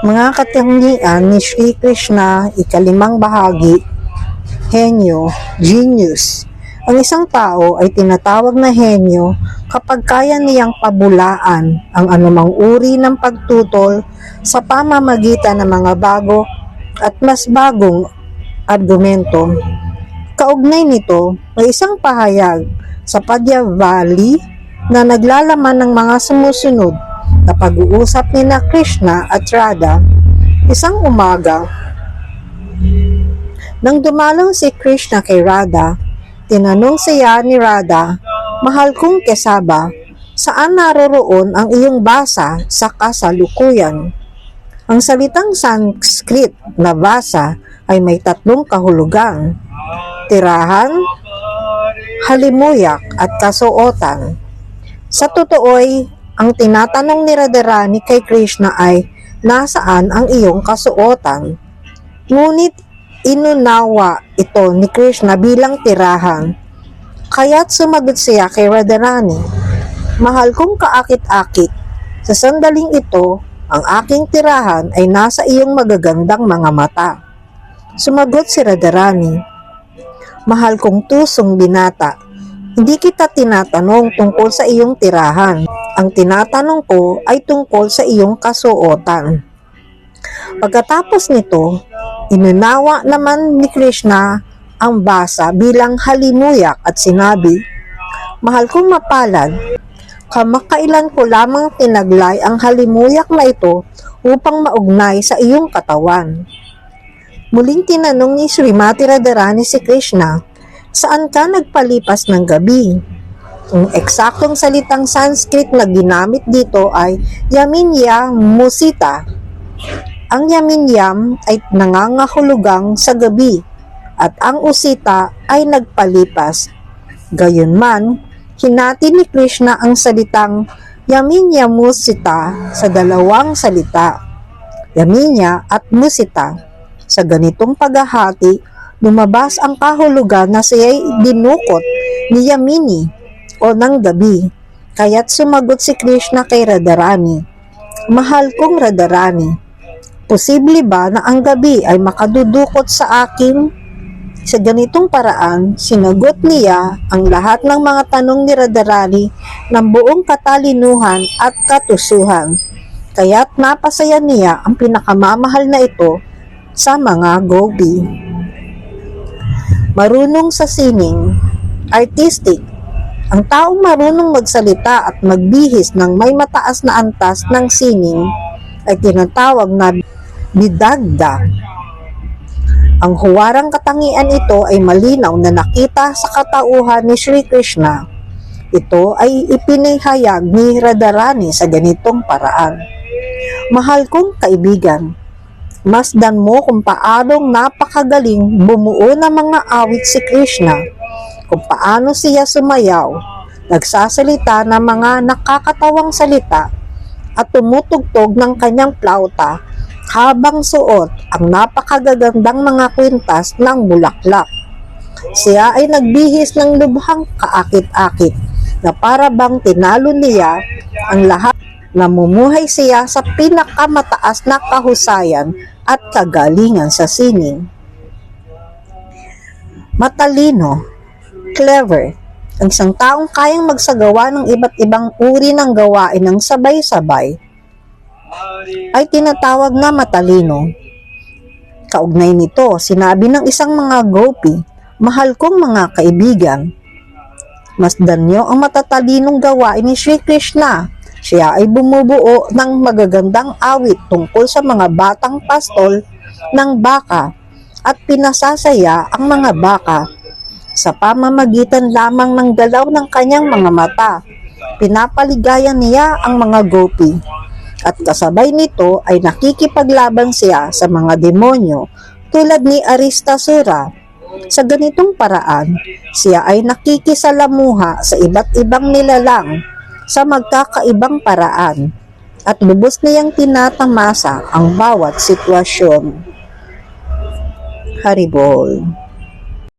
Mga katangian ni Sri Krishna, ikalimang bahagi, henyo, genius. Ang isang tao ay tinatawag na henyo kapag kaya niyang pabulaan ang anumang uri ng pagtutol sa pamamagitan ng mga bago at mas bagong argumento. Kaugnay nito ay isang pahayag sa Padyavali na naglalaman ng mga sumusunod na pag-uusap ni na Krishna at Radha. Isang umaga, nang dumalaw si Krishna kay Radha, tinanong siya ni Radha, "Mahal kong Kesaba, saan naroroon ang iyong basa sa kasalukuyan?" Ang salitang Sanskrit na basa ay may tatlong kahulugan: tirahan, halimuyak at kasuotan. Sa totoo'y ang tinatanong ni Radharani kay Krishna ay, nasaan ang iyong kasuotan? Ngunit inunawa ito ni Krishna bilang tirahan. Kaya't sumagot siya kay Radharani, "Mahal kong kaakit-akit, sa sandaling ito, ang aking tirahan ay nasa iyong magagandang mga mata." Sumagot si Radharani, "Mahal kong tusong binata, hindi kita tinatanong tungkol sa iyong tirahan. Ang tinatanong ko ay tungkol sa iyong kasuotan." Pagkatapos nito, inunawa naman ni Krishna ang basa bilang halimuyak at sinabi, "Mahal kong mapalad, kamakailan ko lamang tinaglay ang halimuyak na ito upang maugnay sa iyong katawan." Muling tinanong ni Srimati Radharani si Krishna, "Saan ka nagpalipas ng gabi?" Ang eksaktong salitang Sanskrit na ginamit dito ay Yaminya Musita. Ang Yaminyam ay nangangahulugang sa gabi at ang Usita ay nagpalipas. Gayunman, hinati ni Krishna ang salitang Yaminya Musita sa dalawang salita, Yaminya at Musita. Sa ganitong paghahati, lumabas ang kahulugan na siya'y dinukot ni Yamini o ng gabi. Kaya't sumagot si Krishna kay Radharani, "Mahal kong Radharani, posible ba na ang gabi ay makadudukot sa akin?" Sa ganitong paraan, sinagot niya ang lahat ng mga tanong ni Radharani ng buong katalinuhan at katusuhan. Kaya't napasaya niya ang pinakamamahal na ito sa mga gopi. Marunong sa sining, artistic. Ang taong marunong magsalita at magbihis ng may mataas na antas ng sining ay tinatawag na bidagda. Ang huwarang katangian ito ay malinaw na nakita sa katauhan ni Sri Krishna. Ito ay ipinahayag ni Radharani sa ganitong paraan, "Mahal kong kaibigan, masdan mo kung paanong napakagaling bumuo ng mga awit si Krishna, kung paano siya sumayaw, nagsasalita ng mga nakakatawang salita at tumutugtog ng kanyang plauta habang suot ang napakagagandang mga kwintas ng bulaklak. Siya ay nagbihis ng lubhang kaakit-akit na para bang tinalo niya ang lahat. Namumuhay siya sa pinakamataas na kahusayan at kagalingan sa sining." Matalino, clever. Ang isang taong kayang magsagawa ng iba't ibang uri ng gawain ng sabay-sabay ay tinatawag na matalino. Kaugnay nito, sinabi ng isang mga gopi, "Mahal kong mga kaibigan, masdan niyo ang matatalinong gawain ni Sri Krishna. Siya ay bumubuo ng magagandang awit tungkol sa mga batang pastol ng baka at pinasasaya ang mga baka sa pamamagitan lamang ng galaw ng kanyang mga mata. Pinapaligayan niya ang mga gopi at kasabay nito ay nakikipaglaban siya sa mga demonyo tulad ni Aristasura. Sa ganitong paraan, siya ay nakikisalamuha sa iba't ibang nilalang sa magkakaibang paraan at lubos niyang tinatamasa ang bawat sitwasyon." Haribol.